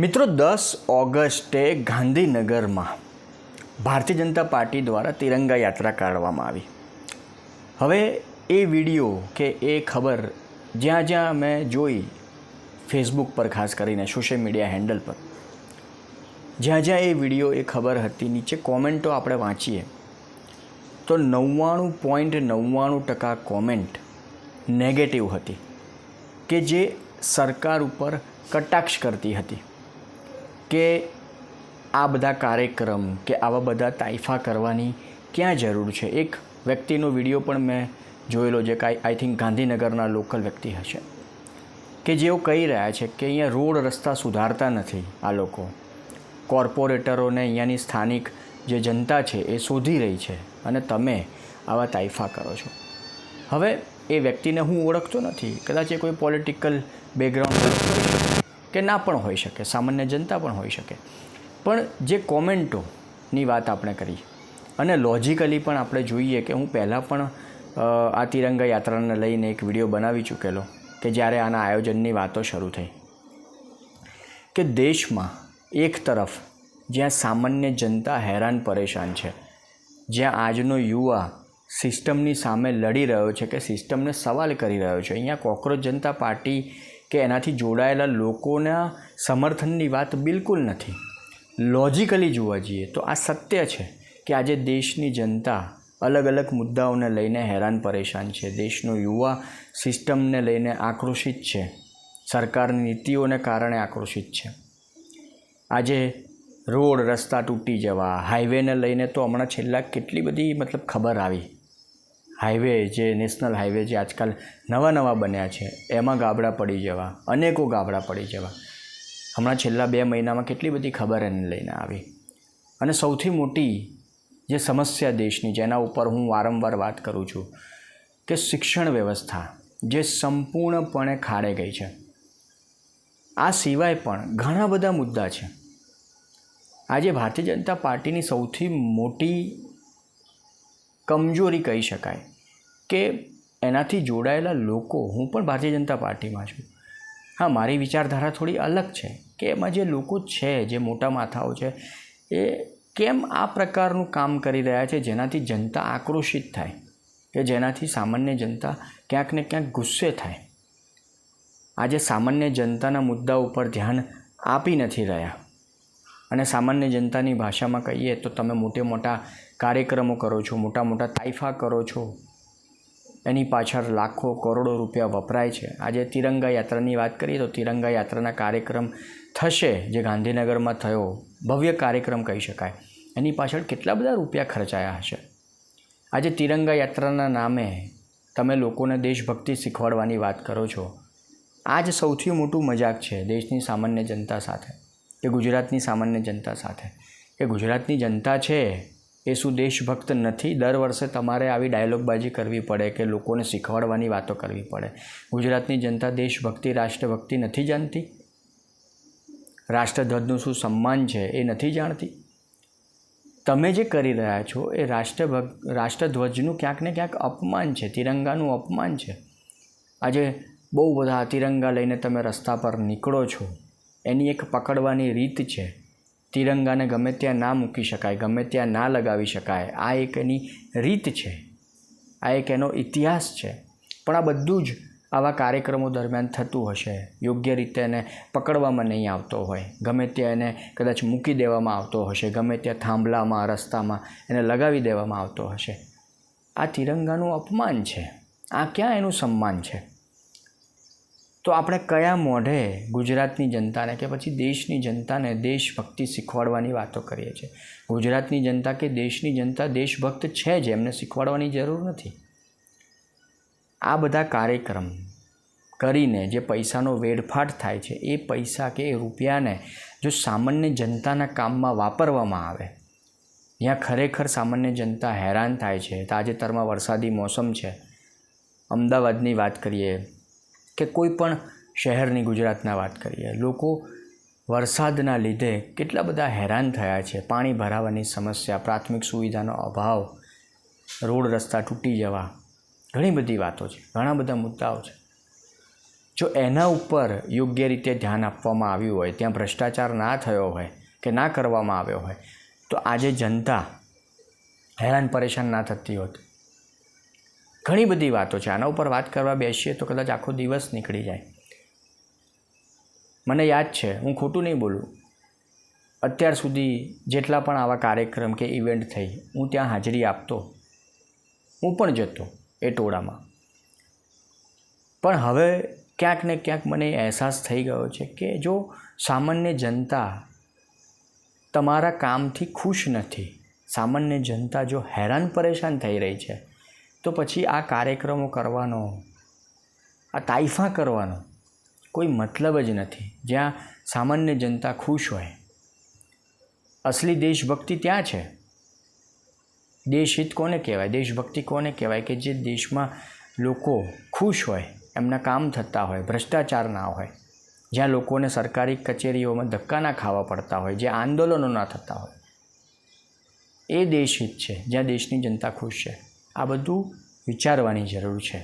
મિત્રો 10 ઓગસ્ટે ગાંધીનગરમાં ભારતીય જનતા પાર્ટી દ્વારા તિરંગા યાત્રા કાઢવામાં આવી. હવે એ વિડીયો કે એ ખબર જ્યાં જ્યાં મેં જોઈ ફેસબુક પર, ખાસ કરીને સોશિયલ મીડિયા હેન્ડલ પર, જ્યાં જ્યાં એ વિડીયો એ ખબર હતી, નીચે કોમેન્ટો આપણે વાંચીએ તો 99.99% કોમેન્ટ નેગેટિવ હતી, કે જે સરકાર ઉપર કટાક્ષ કરતી હતી કે આ બધા કાર્યક્રમ કે આવા બધા તાઇફા કરવાની ક્યાં જરૂર છે. એક વ્યક્તિનો વિડીયો પણ મેં જોયેલો, જે કાંઈ આઈ થિંક ગાંધીનગરના લોકલ વ્યક્તિ હશે, કે જેઓ કહી રહ્યા છે કે અહીંયા રોડ રસ્તા સુધારતા નથી આ લોકો, કોર્પોરેટરોને અહીંયાની સ્થાનિક જે જનતા છે એ શોધી રહી છે અને તમે આવા તાઇફા કરો છો. હવે એ વ્યક્તિને હું ઓળખતો નથી, કદાચ એ કોઈ પોલિટિકલ બેકગ્રાઉન્ડ કે ના પણ હોઈ શકે, સામાન્ય જનતા પણ હોઈ શકે, પણ જે કોમેન્ટોની વાત આપણે કરી અને લોજિકલી પણ આપણે જોઈએ કે હું પહેલાં પણ આ તિરંગા યાત્રાને લઈને એક વિડીયો બનાવી ચૂકેલો, કે જ્યારે આના આયોજનની વાતો શરૂ થઈ, કે દેશમાં એક તરફ જ્યાં સામાન્ય જનતા હેરાન પરેશાન છે, જ્યાં આજનો યુવા સિસ્ટમની સામે લડી રહ્યો છે કે સિસ્ટમને સવાલ કરી રહ્યો છે, અહીંયા કોકરોચ જનતા પાર્ટી કે એનાથી જોડાયેલા લોકોના સમર્થનની વાત બિલકુલ નથી. લોજિકલી જોવા જઈએ તો આ સત્ય છે કે આજે દેશની જનતા અલગ અલગ મુદ્દાઓને લઈને હેરાન પરેશાન છે. દેશનો યુવા સિસ્ટમને લઈને આક્રોશિત છે, સરકારની નીતિઓને કારણે આક્રોશિત છે. આજે રોડ રસ્તા તૂટી જવા, હાઈવેને લઈને તો હમણાં છેલ્લા કેટલી બધી ખબર આવી. હાઈવે, જે નેશનલ હાઈવે જે આજકાલ નવા બન્યા છે, એમાં ગાબડા પડી જવા, અનેકો ગાબડા પડી જવા, હમણાં છેલ્લા 2 મહિનામાં કેટલી બધી ખબર એને લઈને આવી. અને સૌથી મોટી જે સમસ્યા દેશની, જેના ઉપર હું વારંવાર વાત કરું છું, કે શિક્ષણ વ્યવસ્થા જે સંપૂર્ણપણે ખાડે ગઈ છે. આ સિવાય પણ ઘણા બધા મુદ્દા છે. આજે ભારતીય જનતા પાર્ટીની સૌથી મોટી કમજોરી કહી શકાય કે એનાથી જોડાયેલા લોકો, હું પણ ભારતીય જનતા પાર્ટીમાં છું, હા, મારી વિચારધારા થોડી અલગ છે, કે એમાં જે લોકો છે, જે મોટા માથાઓ છે, એ કેમ આ પ્રકારનું કામ કરી રહ્યા છે જેનાથી જનતા આક્રોશિત થાય, કે જેનાથી સામાન્ય જનતા ક્યાંક ને ક્યાંક ગુસ્સે થાય. આજે સામાન્ય જનતાના મુદ્દા ઉપર ધ્યાન આપી નથી રહ્યા, અને સામાન્ય જનતાની ભાષામાં કહીએ તો તમે મોટા કાર્યક્રમો કરો છો, મોટા તાઇફા કરો છો, એની પાછળ લાખો કરોડો રૂપિયા વપરાય છે. આજે તિરંગા યાત્રાની વાત કરીએ તો તિરંગા યાત્રાના કાર્યક્રમ થશે, જે ગાંધીનગરમાં થયો, ભવ્ય કાર્યક્રમ કહી શકાય, એની પાછળ કેટલા બધા રૂપિયા ખર્ચાયા હશે. આજે તિરંગા યાત્રાના નામે તમે લોકોને દેશભક્તિ શીખવાડવાની વાત કરો છો. આ જ સૌથી મોટું મજાક છે દેશની સામાન્ય જનતા સાથે, કે ગુજરાતની સામાન્ય જનતા સાથે, કે ગુજરાતની જનતા છે એ શું દેશભક્ત નથી? દર વર્ષે તમારે આવી ડાયલોગબાજી કરવી પડે કે લોકોને શીખવાડવાની વાતો કરવી પડે. ગુજરાતની જનતા દેશભક્તિ, રાષ્ટ્રભક્તિ નથી જાણતી? રાષ્ટ્રધ્વજનું શું સન્માન છે એ નથી જાણતી? તમે જે કરી રહ્યા છો એ રાષ્ટ્રધ્વજનું ક્યાંક ને ક્યાંક અપમાન છે, તિરંગાનું અપમાન છે. આજે બહુ બધા તિરંગા લઈને તમે રસ્તા પર નીકળો છો, એની એક પકડવાની રીત છે. તિરંગાને ગમે ત્યાં ના મૂકી શકાય, ગમે ત્યાં ના લગાવી શકાય, આ એક એની રીત છે, આ એક એનો ઇતિહાસ છે. પણ આ બધું જ આવા કાર્યક્રમો દરમિયાન થતું હશે, યોગ્ય રીતે એને પકડવામાં નહીં આવતો હોય, ગમે ત્યાં એને કદાચ મૂકી દેવામાં આવતો હશે, ગમે ત્યાં થાંભલામાં, રસ્તામાં એને લગાવી દેવામાં આવતો હશે. આ તિરંગાનું અપમાન છે. આ ક્યાં એનું સન્માન છે? તો આપણે કયા મોઢે ગુજરાતની જનતાને કે પછી દેશની જનતાને દેશભક્તિ શીખવાડવાની વાતો કરીએ છીએ? ગુજરાતની જનતા કે દેશની જનતા દેશભક્ત છે જ, એમને શીખવાડવાની જરૂર નથી. આ બધા કાર્યક્રમ કરીને જે પૈસાનો વેડફાટ થાય છે, એ પૈસા કે એ રૂપિયાને જો સામાન્ય જનતાના કામમાં વાપરવામાં આવે, જ્યાં ખરેખર સામાન્ય જનતા હેરાન થાય છે. તાજેતરમાં વરસાદી મોસમ છે, અમદાવાદની વાત કરીએ કે કોઈ પણ શહેરની, ગુજરાતના વાત કરીએ, લોકો વરસાદના લીધે કેટલા બધા હેરાન થયા છે. પાણી ભરાવાની સમસ્યા, પ્રાથમિક સુવિધાનો અભાવ, રોડ રસ્તા તૂટી જવા, ઘણી બધી વાતો છે, ઘણા બધા મુદ્દાઓ છે. જો એના ઉપર યોગ્ય રીતે ધ્યાન આપવામાં આવ્યું હોય, ત્યાં ભ્રષ્ટાચાર ના થયો હોય કે ના કરવામાં આવ્યો હોય, તો આજે જનતા હેરાન પરેશાન ના થતી હોત. ઘણી બધી વાતો છે, આના ઉપર વાત કરવા બેસીએ તો કદાચ આખો દિવસ નીકળી જાય. મને યાદ છે, હું ખોટું નહીં બોલું, અત્યાર સુધી જેટલા પણ આવા કાર્યક્રમ કે ઇવેન્ટ થઈ, હું ત્યાં હાજરી આપતો, હું પણ જતો એ ટોળામાં. પણ હવે ક્યાંક ને ક્યાંક મને અહેસાસ થઈ ગયો છે કે જો સામાન્ય જનતા તમારા કામથી ખુશ નથી, સામાન્ય જનતા જો હેરાન પરેશાન થઈ રહી છે, તો પછી આ કાર્યક્રમો કરવાનો, આ તાઇફા કરવાનો કોઈ મતલબ જ નથી. જ્યાં સામાન્ય જનતા ખુશ હોય, અસલી દેશભક્તિ ત્યાં છે. દેશહિત કોને કહેવાય, દેશભક્તિ કોને કહેવાય? કે જે દેશમાં લોકો ખુશ હોય, એમના કામ થતા હોય, ભ્રષ્ટાચાર ના હોય, જ્યાં લોકોને સરકારી કચેરીઓમાં ધક્કા ના ખાવા પડતા હોય, જ્યાં આંદોલનો ના થતા હોય, એ દેશહિત છે, જ્યાં દેશની જનતા ખુશ છે. આ બધું વિચારવાની જરૂર છે.